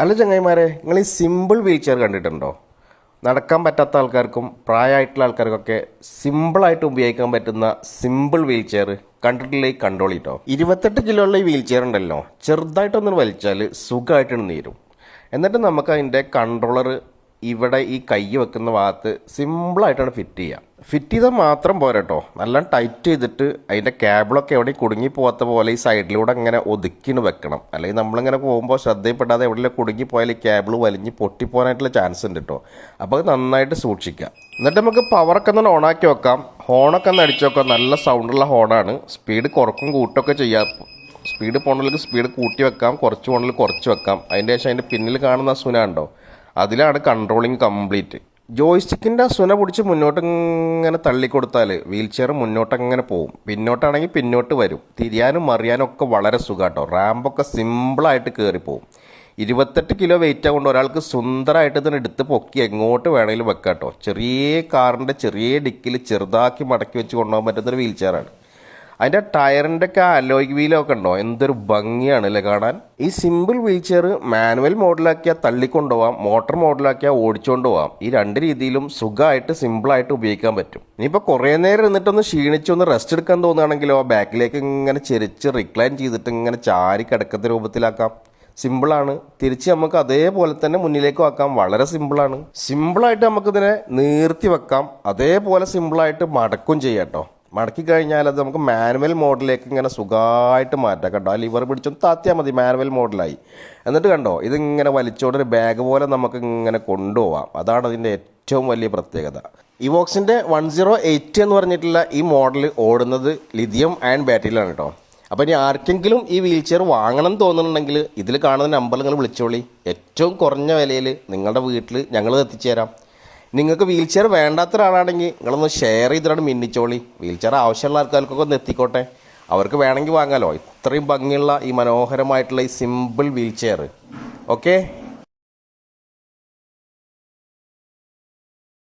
അല്ല ചങ്ങായിമാരെ, നിങ്ങൾ ഈ സിമ്പിൾ വീൽ ചെയർ കണ്ടിട്ടുണ്ടോ? നടക്കാൻ പറ്റാത്ത ആൾക്കാർക്കും പ്രായമായിട്ടുള്ള ആൾക്കാർക്കൊക്കെ സിമ്പിളായിട്ട് ഉപയോഗിക്കാൻ പറ്റുന്ന സിമ്പിൾ വീൽ ചെയർ കണ്ടിട്ടില്ലേ? കണ്ടോളിട്ടോ. 28 കിലോ ഉള്ള ഈ വീൽ ചെയർ ഉണ്ടല്ലോ, ചെറുതായിട്ടൊന്ന് വലിച്ചാൽ സുഖമായിട്ട് നീരും. എന്നിട്ട് നമുക്ക് അതിൻ്റെ കൺട്രോളർ ഇവിടെ ഈ കൈ വെക്കുന്ന ഭാഗത്ത് സിമ്പിളായിട്ടാണ് ഫിറ്റ് ചെയ്യുക. ഫിറ്റ് ചെയ്താൽ മാത്രം പോരാട്ടോ, നല്ല ടൈറ്റ് ചെയ്തിട്ട് അതിൻ്റെ കേബിളൊക്കെ എവിടെയും കുടുങ്ങി പോകാത്ത പോലെ ഈ സൈഡിലൂടെ അങ്ങനെ ഒതുക്കിന് വെക്കണം. അല്ലെങ്കിൽ നമ്മളിങ്ങനെ പോകുമ്പോൾ ശ്രദ്ധയിൽപ്പെടാതെ എവിടെയെങ്കിലും കുടുങ്ങി പോയാൽ ഈ കേബിൾ വലിഞ്ഞ് പൊട്ടിപ്പോകാനായിട്ടുള്ള ചാൻസ് ഉണ്ട് കേട്ടോ. അപ്പോൾ അത് നന്നായിട്ട് സൂക്ഷിക്കുക. എന്നിട്ട് നമുക്ക് പവറൊക്കെ ഒന്ന് ഓണാക്കി വെക്കാം. ഹോണൊക്കെ ഒന്ന് അടിച്ചു വെക്കാം. നല്ല സൗണ്ടുള്ള ഹോണാണ്. സ്പീഡ് കുറക്കും കൂട്ടൊക്കെ ചെയ്യാം. സ്പീഡ് പോകണമെങ്കിൽ സ്പീഡ് കൂട്ടി വെക്കാം, കുറച്ച് പോകണമെങ്കിൽ കുറച്ച് വെക്കാം. അതിൻ്റെ ശേഷം അതിൻ്റെ പിന്നിൽ കാണുന്ന സുന ഉണ്ടോ, അതിലാണ് കൺട്രോളിങ് കംപ്ലീറ്റ്. ജോയ്സ്റ്റിക്കിൻ്റെ സുന പിടിച്ച് മുന്നോട്ട് ഇങ്ങനെ തള്ളിക്കൊടുത്താൽ വീൽ ചെയർ മുന്നോട്ടങ്ങനെ പോകും. പിന്നോട്ടാണെങ്കിൽ പിന്നോട്ട് വരും. തിരിയാനും മറിയാനും ഒക്കെ വളരെ സുഖമാട്ടോ. റാമ്പൊക്കെ സിമ്പിളായിട്ട് കയറിപ്പോവും. 28 കിലോ വെയിറ്റ് കൊണ്ട് ഒരാൾക്ക് സുന്ദരമായിട്ട് ഇതിനെ എടുത്ത് പൊക്കി എങ്ങോട്ട് വേണമെങ്കിലും വെക്കാം കേട്ടോ. ചെറിയ കാറിൻ്റെ ചെറിയ ഡിക്കിൽ ചെറുതാക്കി മടക്കി വെച്ച് കൊണ്ടുപോകാൻ പറ്റുന്നൊരു വീൽ ചെയറാണ്. അതിൻ്റെ ടയറിൻ്റെ ഒക്കെ അലോയ് വീലൊക്കെ ഉണ്ടോ, എന്തൊരു ഭംഗിയാണ് അല്ലേ കാണാൻ. ഈ സിമ്പിൾ വീൽ ചെയർ മാനുവൽ മോഡലാക്കിയാൽ തള്ളിക്കൊണ്ടുപോകാം, മോട്ടോർ മോഡലാക്കിയാൽ ഓടിച്ചുകൊണ്ട് പോകാം. ഈ രണ്ട് രീതിയിലും സുഖമായിട്ട് സിമ്പിളായിട്ട് ഉപയോഗിക്കാൻ പറ്റും. ഇനിയിപ്പോൾ കുറേ നേരം ഇരുന്നിട്ടൊന്ന് ക്ഷീണിച്ചൊന്ന് റെസ്റ്റ് എടുക്കാൻ തോന്നുകയാണെങ്കിലോ ബാക്കിലേക്ക് ഇങ്ങനെ ചെരിച്ച് റിക്ലൈൻ ചെയ്തിട്ട് ഇങ്ങനെ ചാരി കിടക്കുന്ന രൂപത്തിലാക്കാം. സിമ്പിളാണ്. തിരിച്ച് നമുക്ക് അതേപോലെ തന്നെ മുന്നിലേക്കും ആക്കാം. വളരെ സിമ്പിളാണ്. സിമ്പിളായിട്ട് നമുക്കിതിനെ നീർത്തി വെക്കാം. അതേപോലെ സിമ്പിളായിട്ട് മടക്കും ചെയ്യാം കേട്ടോ. മടക്കി കഴിഞ്ഞാൽ അത് നമുക്ക് മാനുവൽ മോഡലിലേക്ക് ഇങ്ങനെ സുഖമായിട്ട് മാറ്റാം കേട്ടോ. ആ ലിവർ പിടിച്ചൊന്ന് താത്തിയാൽ മതി, മാനുവൽ മോഡലായി. എന്നിട്ട് കണ്ടോ, ഇതിങ്ങനെ വലിച്ചോണ്ടൊരു ബാഗ് പോലെ നമുക്ക് ഇങ്ങനെ കൊണ്ടുപോകാം. അതാണ് അതിൻ്റെ ഏറ്റവും വലിയ പ്രത്യേകത. ഇവോക്സിൻ്റെ 1080 എന്ന് പറഞ്ഞിട്ടുള്ള ഈ മോഡൽ ഓടുന്നത് ലിഥിയം അയൺ ബാറ്ററിയിലാണ് കേട്ടോ. അപ്പോൾ ഇനി ആർക്കെങ്കിലും ഈ വീൽ ചെയർ വാങ്ങണം തോന്നുന്നുണ്ടെങ്കിൽ ഇതിൽ കാണുന്ന നമ്പർ നിങ്ങൾ വിളിച്ചോളി. ഏറ്റവും കുറഞ്ഞ വിലയിൽ നിങ്ങളുടെ വീട്ടിൽ ഞങ്ങൾ എത്തിച്ചു തരാം. നിങ്ങൾക്ക് വീൽ ചെയർ വേണ്ടാത്ത ഒരാളാണെങ്കിൽ നിങ്ങളൊന്ന് ഷെയർ ചെയ്തിട്ടാണ് മിന്നിച്ചോളി. വീൽ ചെയർ ആവശ്യമുള്ള ആൾക്കാർക്കൊക്കെ ഒന്ന് എത്തിക്കോട്ടെ. അവർക്ക് വേണമെങ്കിൽ വാങ്ങാമല്ലോ. ഇത്രയും ഭംഗിയുള്ള ഈ മനോഹരമായിട്ടുള്ള ഈ സിമ്പിൾ വീൽ ചെയർ. ഓക്കെ.